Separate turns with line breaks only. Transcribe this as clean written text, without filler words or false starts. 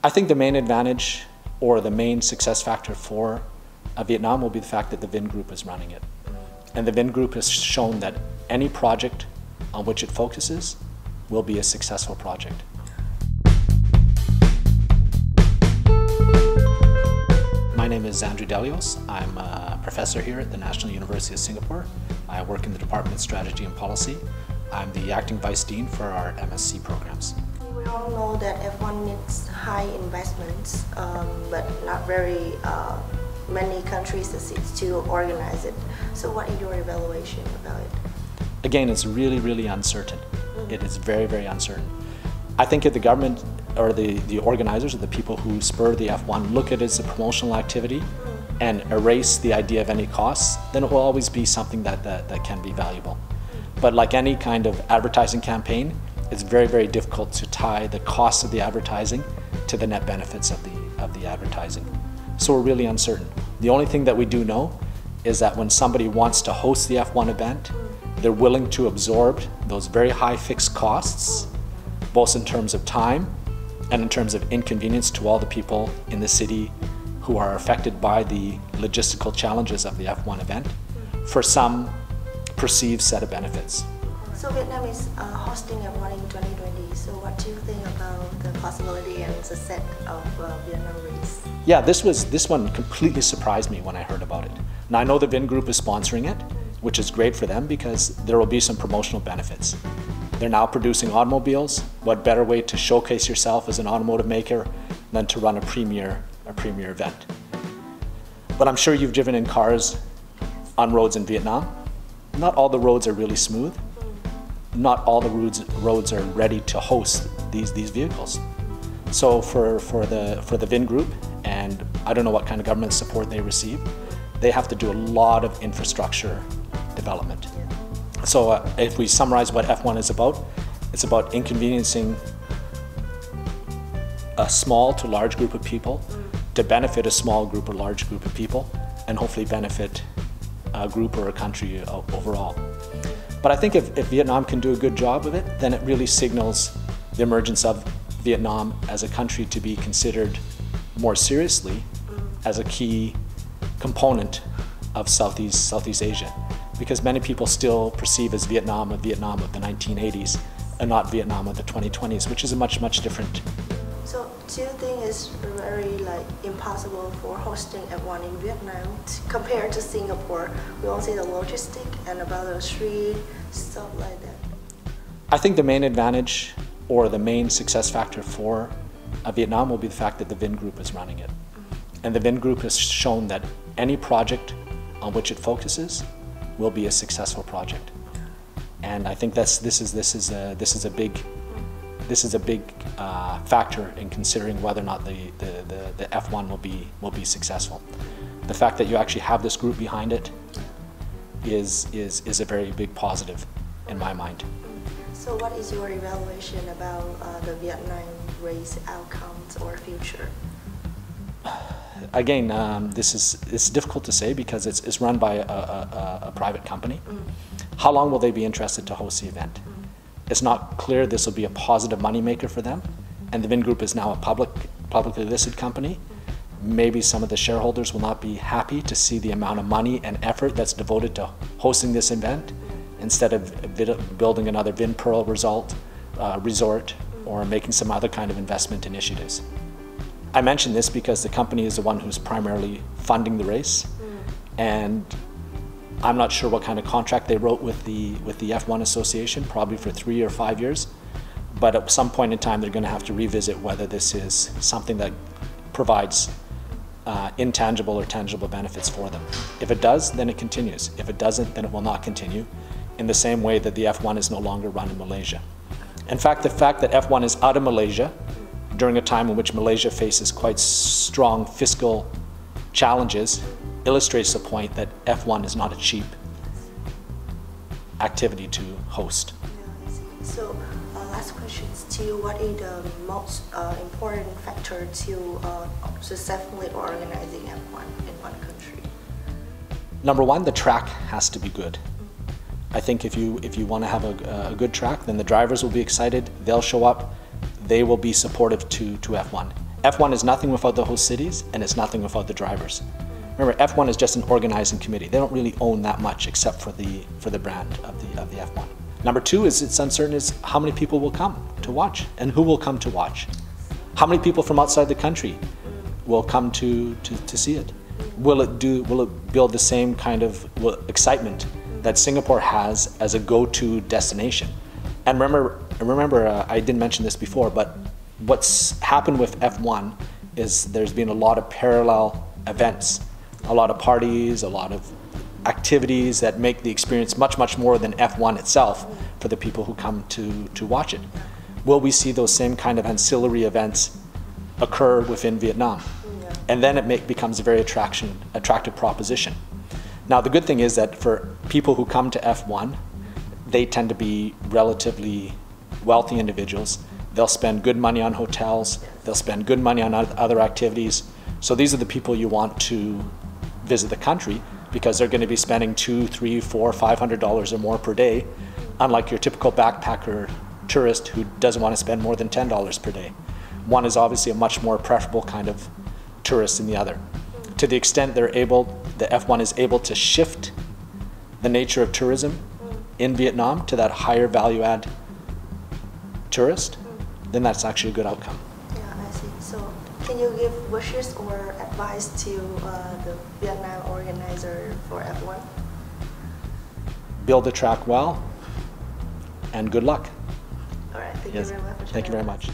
I think the main advantage or the main success factor for Vietnam will be the fact that the Vingroup is running it. And the Vingroup has shown that any project on which it focuses will be a successful project. My name is Delios. I'm a professor here at the National University of Singapore. I work in the Department of Strategy and Policy. I'm the acting vice dean for our MSc programs.
We all know that F1 needs high investments, but not very many countries succeed to organize it. So what is your evaluation about it?
Again, it's really uncertain. It is very uncertain. I think if the government or the organizers or the people who spur the F1 look at it as a promotional activity and erase the idea of any costs, then it will always be something that can be valuable. But like any kind of advertising campaign, it's very difficult to tie the cost of the advertising to the net benefits of the advertising. So we're really uncertain. The only thing that we do know is that when somebody wants to host the F1 event, they're willing to absorb those very high fixed costs, both in terms of time and in terms of inconvenience to all the people in the city who are affected by the logistical challenges of the F1 event, for some perceived set of benefits.
So Vietnam is hosting F1 in 2020, so what do you think about the possibility and success of Vietnam race?
Yeah, this one completely surprised me when I heard about it. Now I know the Vingroup is sponsoring it, which is great for them because there will be some promotional benefits. They're now producing automobiles. What better way to showcase yourself as an automotive maker than to run a premier event? But I'm sure you've driven in cars on roads in Vietnam. Not all the roads are really smooth. Not all the roads are ready to host these vehicles. So for the Vingroup, and I don't know what kind of government support they receive, they have to do a lot of infrastructure development. So if we summarize what F1 is about, it's about inconveniencing a small to large group of people to benefit a small group or large group of people, and hopefully benefit a group or a country overall. But I think if Vietnam can do a good job of it, then it really signals the emergence of Vietnam as a country to be considered more seriously as a key component of Southeast Asia. Because many people still perceive as Vietnam of the 1980s and not Vietnam of the 2020s, which is a much different.
So do you think it's very impossible for hosting F1 in Vietnam compared to Singapore? We all see the logistic and about the street, stuff like that.
I think the main advantage or the main success factor for Vietnam will be the fact that the Vingroup is running it. And the Vingroup has shown that any project on which it focuses will be a successful project. And I think this is a big factor in considering whether or not the F1 will be successful. The fact that you actually have this group behind it is a very big positive in my mind.
So what is your evaluation about the Vietnam race outcomes or future?
Again, it's difficult to say because it's run by a private company. How long will they be interested to host the event? It's not clear this will be a positive moneymaker for them, and the Vingroup is now a publicly listed company. Maybe some of the shareholders will not be happy to see the amount of money and effort that's devoted to hosting this event instead of building another Vinpearl resort or making some other kind of investment initiatives. I mention this because the company is the one who's primarily funding the race, and I'm not sure what kind of contract they wrote with the F1 Association, probably for 3 or 5 years, but at some point in time they're going to have to revisit whether this is something that provides intangible or tangible benefits for them. If it does, then it continues. If it doesn't, then it will not continue, in the same way that the F1 is no longer run in Malaysia. In fact, the fact that F1 is out of Malaysia during a time in which Malaysia faces quite strong fiscal challenges illustrates the point that F1 is not a cheap activity to host.
Yeah, I see. So last questions to you. What is the most important factor to successfully organizing F1 in one country?
Number one, the track has to be good. I think if you want to have a good track, then the drivers will be excited, they'll show up, they will be supportive to F1. F1 is nothing without the host cities, and it's nothing without the drivers. Remember, F1 is just an organizing committee. They don't really own that much except for the brand of the F1. Number two is it's uncertain is how many people will come to watch and who will come to watch. How many people from outside the country will come to see it? Will it build the same kind of excitement that Singapore has as a go-to destination? And remember, I didn't mention this before, but what's happened with F1 is there's been a lot of parallel events, a lot of parties, a lot of activities that make the experience much more than F1 itself for the people who come to watch it. Will we see those same kind of ancillary events occur within Vietnam? And then it becomes a very attractive proposition. Now the good thing is that for people who come to F1, they tend to be relatively wealthy individuals. They'll spend good money on hotels, they'll spend good money on other activities. So these are the people you want to visit the country because they're going to be spending $200, $300, $400, $500 or more per day, unlike your typical backpacker tourist who doesn't want to spend more than $10 per day. One is obviously a much more preferable kind of tourist than the other. To the extent the F1 is able to shift the nature of tourism in Vietnam to that higher value add tourist, then that's actually a good outcome.
Yeah, I see. So can you give wishes or advice to the Vietnam organizer for F1?
Build the track well, and good luck.
All right, thank
Yes.
you very much.
Thank you very much.